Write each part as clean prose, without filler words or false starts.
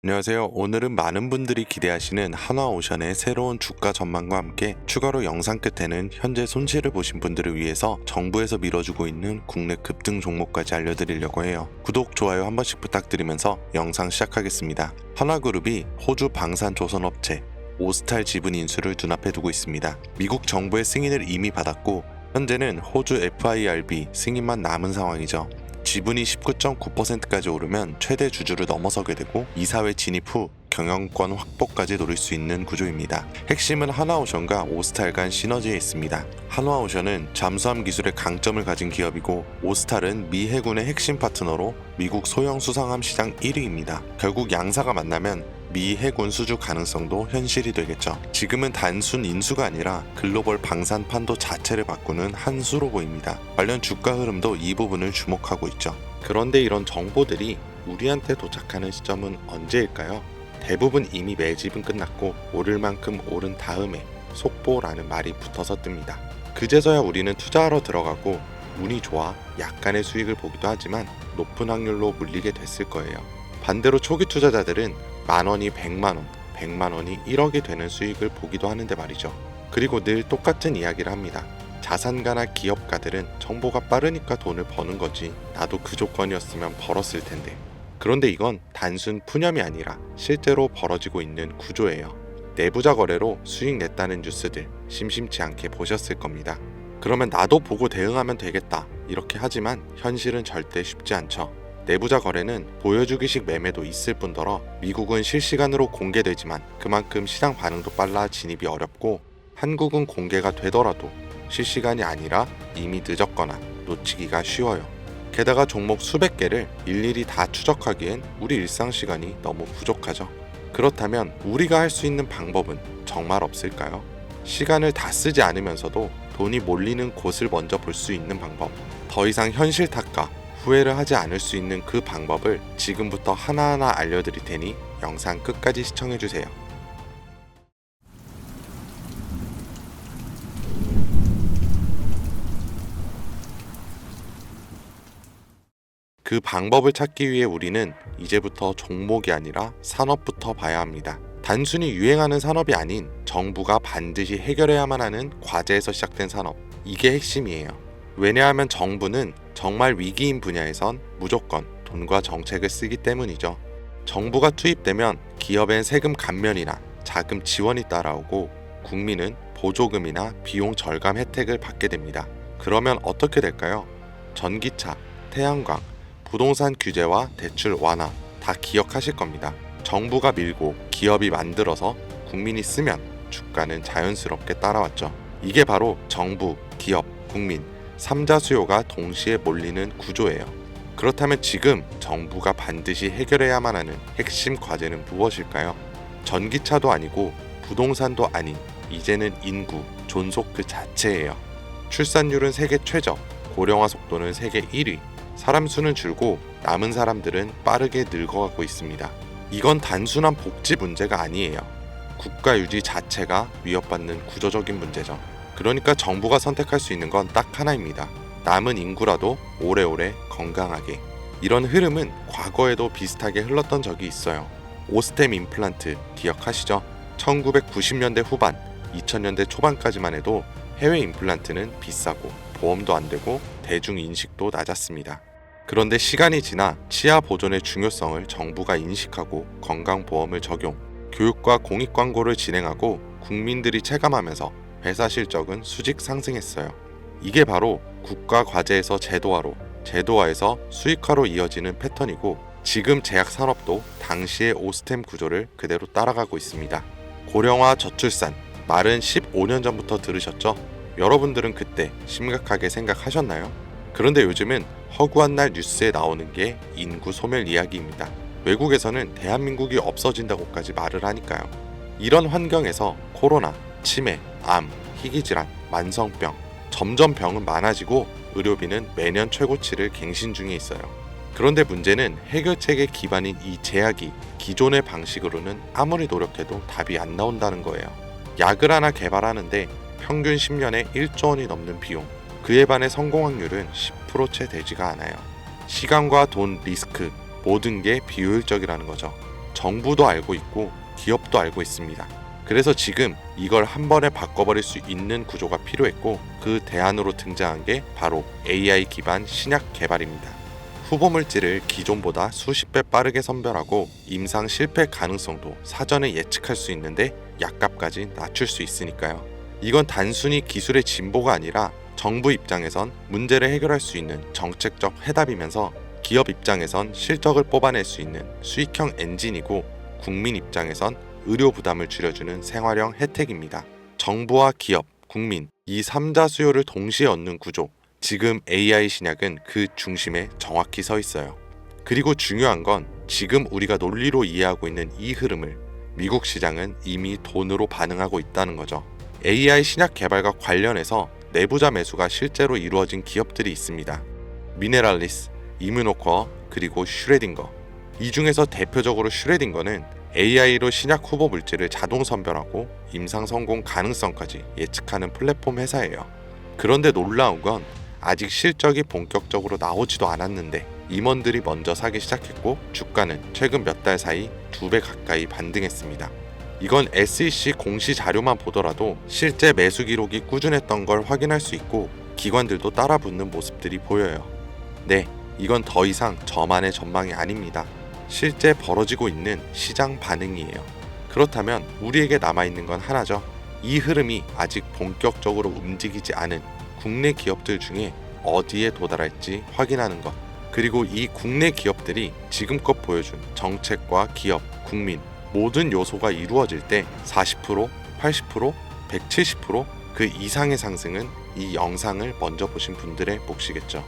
안녕하세요. 오늘은 많은 분들이 기대하시는 한화오션의 새로운 주가 전망과 함께 추가로 영상 끝에는 현재 손실을 보신 분들을 위해서 정부에서 밀어주고 있는 국내 급등 종목까지 알려드리려고 해요. 구독, 좋아요 한 번씩 부탁드리면서 영상 시작하겠습니다. 한화그룹이 호주 방산조선업체 오스탈 지분 인수를 눈앞에 두고 있습니다. 미국 정부의 승인을 이미 받았고 현재는 호주 FIRB 승인만 남은 상황이죠. 지분이 19.9%까지 오르면 최대 주주를 넘어서게 되고 이사회 진입 후 경영권 확보까지 노릴 수 있는 구조입니다. 핵심은 한화오션과 오스탈 간 시너지에 있습니다. 한화오션은 잠수함 기술의 강점을 가진 기업이고 오스탈은 미 해군의 핵심 파트너로 미국 소형 수상함 시장 1위입니다. 결국 양사가 만나면 미 해군 수주 가능성도 현실이 되겠죠. 지금은 단순 인수가 아니라 글로벌 방산 판도 자체를 바꾸는 한 수로 보입니다. 관련 주가 흐름도 이 부분을 주목하고 있죠. 그런데 이런 정보들이 우리한테 도착하는 시점은 언제일까요? 대부분 이미 매집은 끝났고 오를 만큼 오른 다음에 속보라는 말이 붙어서 뜹니다. 그제서야 우리는 투자하러 들어가고 운이 좋아 약간의 수익을 보기도 하지만 높은 확률로 물리게 됐을 거예요. 반대로 초기 투자자들은 만원이 100만원, 100만원이 1억이 되는 수익을 보기도 하는데 말이죠. 그리고 늘 똑같은 이야기를 합니다. 자산가나 기업가들은 정보가 빠르니까 돈을 버는 거지 나도 그 조건이었으면 벌었을 텐데. 그런데 이건 단순 푸념이 아니라 실제로 벌어지고 있는 구조예요. 내부자 거래로 수익 냈다는 뉴스들 심심치 않게 보셨을 겁니다. 그러면 나도 보고 대응하면 되겠다 이렇게 하지만 현실은 절대 쉽지 않죠. 내부자 거래는 보여주기식 매매도 있을 뿐더러 미국은 실시간으로 공개되지만 그만큼 시장 반응도 빨라 진입이 어렵고 한국은 공개가 되더라도 실시간이 아니라 이미 늦었거나 놓치기가 쉬워요. 게다가 종목 수백 개를 일일이 다 추적하기엔 우리 일상 시간이 너무 부족하죠. 그렇다면 우리가 할 수 있는 방법은 정말 없을까요? 시간을 다 쓰지 않으면서도 돈이 몰리는 곳을 먼저 볼 수 있는 방법. 더 이상 현실 탓과 후회를 하지 않을 수 있는 그 방법을 지금부터 하나하나 알려드릴 테니 영상 끝까지 시청해주세요. 그 방법을 찾기 위해 우리는 이제부터 종목이 아니라 산업부터 봐야 합니다. 단순히 유행하는 산업이 아닌 정부가 반드시 해결해야만 하는 과제에서 시작된 산업. 이게 핵심이에요. 왜냐하면 정부는 정말 위기인 분야에선 무조건 돈과 정책을 쓰기 때문이죠. 정부가 투입되면 기업엔 세금 감면이나 자금 지원이 따라오고 국민은 보조금이나 비용 절감 혜택을 받게 됩니다. 그러면 어떻게 될까요? 전기차, 태양광, 부동산 규제와 대출 완화 다 기억하실 겁니다. 정부가 밀고 기업이 만들어서 국민이 쓰면 주가는 자연스럽게 따라왔죠. 이게 바로 정부, 기업, 국민 3자 수요가 동시에 몰리는 구조예요. 그렇다면 지금 정부가 반드시 해결해야만 하는 핵심 과제는 무엇일까요? 전기차도 아니고 부동산도 아닌 이제는 인구, 존속 그 자체예요. 출산율은 세계 최저, 고령화 속도는 세계 1위, 사람 수는 줄고 남은 사람들은 빠르게 늙어가고 있습니다. 이건 단순한 복지 문제가 아니에요. 국가 유지 자체가 위협받는 구조적인 문제죠. 그러니까 정부가 선택할 수 있는 건 딱 하나입니다. 남은 인구라도 오래오래 건강하게. 이런 흐름은 과거에도 비슷하게 흘렀던 적이 있어요. 오스템 임플란트 기억하시죠? 1990년대 후반, 2000년대 초반까지만 해도 해외 임플란트는 비싸고 보험도 안 되고 대중 인식도 낮았습니다. 그런데 시간이 지나 치아 보존의 중요성을 정부가 인식하고 건강보험을 적용, 교육과 공익 광고를 진행하고 국민들이 체감하면서 회사 실적은 수직 상승했어요. 이게 바로 국가 과제에서 제도화로, 제도화에서 수익화로 이어지는 패턴이고 지금 제약 산업도 당시의 오스템 구조를 그대로 따라가고 있습니다. 고령화 저출산, 말은 15년 전부터 들으셨죠? 여러분들은 그때 심각하게 생각하셨나요? 그런데 요즘은 허구한 날 뉴스에 나오는 게 인구 소멸 이야기입니다. 외국에서는 대한민국이 없어진다고까지 말을 하니까요. 이런 환경에서 코로나, 치매, 암, 희귀질환, 만성병, 점점 병은 많아지고 의료비는 매년 최고치를 갱신 중에 있어요. 그런데 문제는 해결책의 기반인 이 제약이 기존의 방식으로는 아무리 노력해도 답이 안 나온다는 거예요. 약을 하나 개발하는데 평균 10년에 1조 원이 넘는 비용, 그에 반해 성공 확률은 10%채 되지가 않아요. 시간과 돈, 리스크 모든 게 비효율적이라는 거죠. 정부도 알고 있고 기업도 알고 있습니다. 그래서 지금 이걸 한 번에 바꿔버릴 수 있는 구조가 필요했고 그 대안으로 등장한 게 바로 AI 기반 신약 개발입니다. 후보 물질을 기존보다 수십 배 빠르게 선별하고 임상 실패 가능성도 사전에 예측할 수 있는데 약값까지 낮출 수 있으니까요. 이건 단순히 기술의 진보가 아니라 정부 입장에선 문제를 해결할 수 있는 정책적 해답이면서 기업 입장에선 실적을 뽑아낼 수 있는 수익형 엔진이고 국민 입장에선 의료 부담을 줄여주는 생활형 혜택입니다. 정부와 기업, 국민 이 3자 수요를 동시에 얻는 구조, 지금 AI 신약은 그 중심에 정확히 서 있어요. 그리고 중요한 건 지금 우리가 논리로 이해하고 있는 이 흐름을 미국 시장은 이미 돈으로 반응하고 있다는 거죠. AI 신약 개발과 관련해서 내부자 매수가 실제로 이루어진 기업들이 있습니다. 미네랄리스, 이뮤노코어, 그리고 슈레딩거. 이 중에서 대표적으로 슈레딩거는 AI로 신약 후보 물질을 자동 선별하고 임상 성공 가능성까지 예측하는 플랫폼 회사예요. 그런데 놀라운 건 아직 실적이 본격적으로 나오지도 않았는데 임원들이 먼저 사기 시작했고 주가는 최근 몇 달 사이 2배 가까이 반등했습니다. 이건 SEC 공시 자료만 보더라도 실제 매수 기록이 꾸준했던 걸 확인할 수 있고 기관들도 따라붙는 모습들이 보여요. 네, 이건 더 이상 저만의 전망이 아닙니다. 실제 벌어지고 있는 시장 반응이에요. 그렇다면 우리에게 남아있는 건 하나죠. 이 흐름이 아직 본격적으로 움직이지 않은 국내 기업들 중에 어디에 도달할지 확인하는 것. 그리고 이 국내 기업들이 지금껏 보여준 정책과 기업, 국민 모든 요소가 이루어질 때 40%, 80%, 170% 그 이상의 상승은 이 영상을 먼저 보신 분들의 몫이겠죠.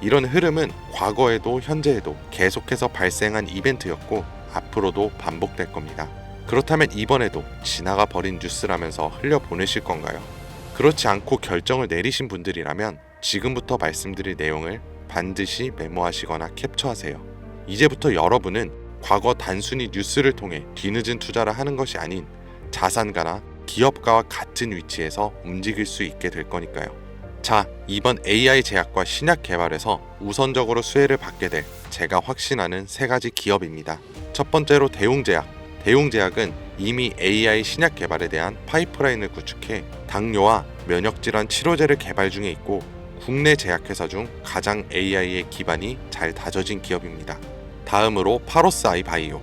이런 흐름은 과거에도 현재에도 계속해서 발생한 이벤트였고 앞으로도 반복될 겁니다. 그렇다면 이번에도 지나가 버린 뉴스라면서 흘려보내실 건가요? 그렇지 않고 결정을 내리신 분들이라면 지금부터 말씀드릴 내용을 반드시 메모하시거나 캡처하세요. 이제부터 여러분은 과거 단순히 뉴스를 통해 뒤늦은 투자를 하는 것이 아닌 자산가나 기업가와 같은 위치에서 움직일 수 있게 될 거니까요. 자, 이번 AI 제약과 신약 개발에서 우선적으로 수혜를 받게 될 제가 확신하는 3가지 기업입니다. 첫 번째로 대웅제약. 대웅제약은 이미 AI 신약 개발에 대한 파이프라인을 구축해 당뇨와 면역질환 치료제를 개발 중에 있고 국내 제약회사 중 가장 AI의 기반이 잘 다져진 기업입니다. 다음으로 파로스 아이바이오.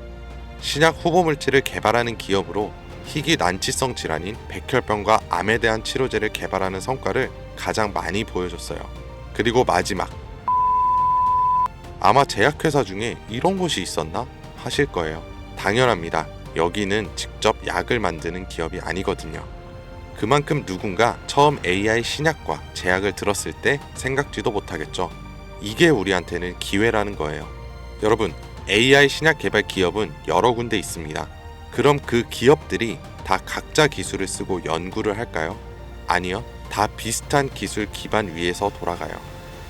신약 후보 물질을 개발하는 기업으로 희귀 난치성 질환인 백혈병과 암에 대한 치료제를 개발하는 성과를 가장 많이 보여줬어요. 그리고 마지막, 아마 제약회사 중에 이런 곳이 있었나 하실 거예요. 당연합니다. 여기는 직접 약을 만드는 기업이 아니거든요. 그만큼 누군가 처음 AI 신약과 제약을 들었을 때 생각지도 못하겠죠. 이게 우리한테는 기회라는 거예요. 여러분, AI 신약 개발 기업은 여러 군데 있습니다. 그럼 그 기업들이 다 각자 기술을 쓰고 연구를 할까요? 아니요. 다 비슷한 기술 기반 위에서 돌아가요.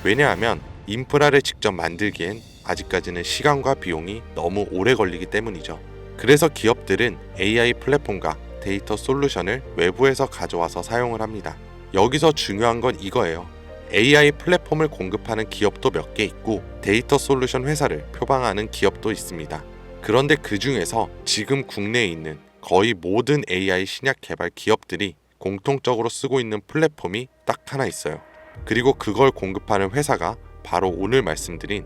왜냐하면 인프라를 직접 만들기엔 아직까지는 시간과 비용이 너무 오래 걸리기 때문이죠. 그래서 기업들은 AI 플랫폼과 데이터 솔루션을 외부에서 가져와서 사용을 합니다. 여기서 중요한 건 이거예요. AI 플랫폼을 공급하는 기업도 몇 개 있고 데이터 솔루션 회사를 표방하는 기업도 있습니다. 그런데 그 중에서 지금 국내에 있는 거의 모든 AI 신약 개발 기업들이 공통적으로 쓰고 있는 플랫폼이 딱 하나 있어요. 그리고 그걸 공급하는 회사가 바로 오늘 말씀드린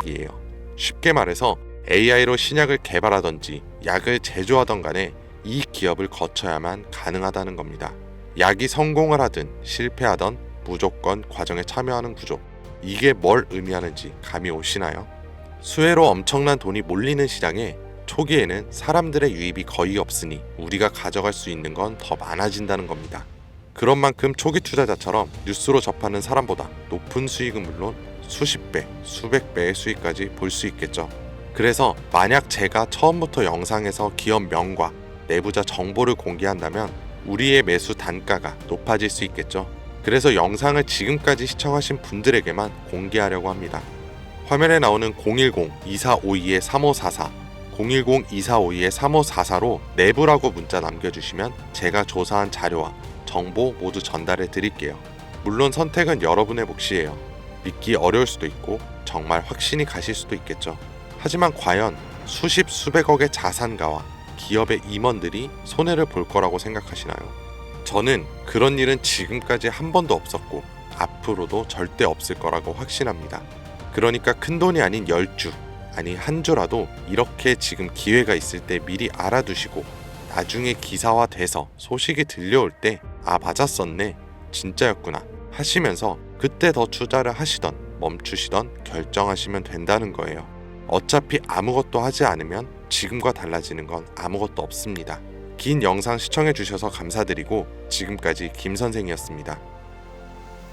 이에요. 쉽게 말해서 AI로 신약을 개발하던지 약을 제조하던 간에 이 기업을 거쳐야만 가능하다는 겁니다. 약이 성공을 하든 실패하던 무조건 과정에 참여하는 구조. 이게 뭘 의미하는지 감이 오시나요? 수혜로 엄청난 돈이 몰리는 시장에 초기에는 사람들의 유입이 거의 없으니 우리가 가져갈 수 있는 건 더 많아진다는 겁니다. 그런 만큼 초기 투자자처럼 뉴스로 접하는 사람보다 높은 수익은 물론 수십 배, 수백 배의 수익까지 볼 수 있겠죠. 그래서 만약 제가 처음부터 영상에서 기업 명과 내부자 정보를 공개한다면 우리의 매수 단가가 높아질 수 있겠죠. 그래서 영상을 지금까지 시청하신 분들에게만 공개하려고 합니다. 화면에 나오는 010-2452-3544 010-2452-3544로 내부라고 문자 남겨주시면 제가 조사한 자료와 정보 모두 전달해 드릴게요. 물론 선택은 여러분의 몫이에요. 믿기 어려울 수도 있고 정말 확신이 가실 수도 있겠죠. 하지만 과연 수십 수백억의 자산가와 기업의 임원들이 손해를 볼 거라고 생각하시나요? 저는 그런 일은 지금까지 한 번도 없었고 앞으로도 절대 없을 거라고 확신합니다. 그러니까 큰돈이 아닌 10주, 아니 한 주라도 이렇게 지금 기회가 있을 때 미리 알아두시고 나중에 기사화 돼서 소식이 들려올 때 아 맞았었네, 진짜였구나 하시면서 그때 더 투자를 하시던 멈추시던 결정하시면 된다는 거예요. 어차피 아무것도 하지 않으면 지금과 달라지는 건 아무것도 없습니다. 긴 영상 시청해주셔서 감사드리고 지금까지 김 선생이었습니다.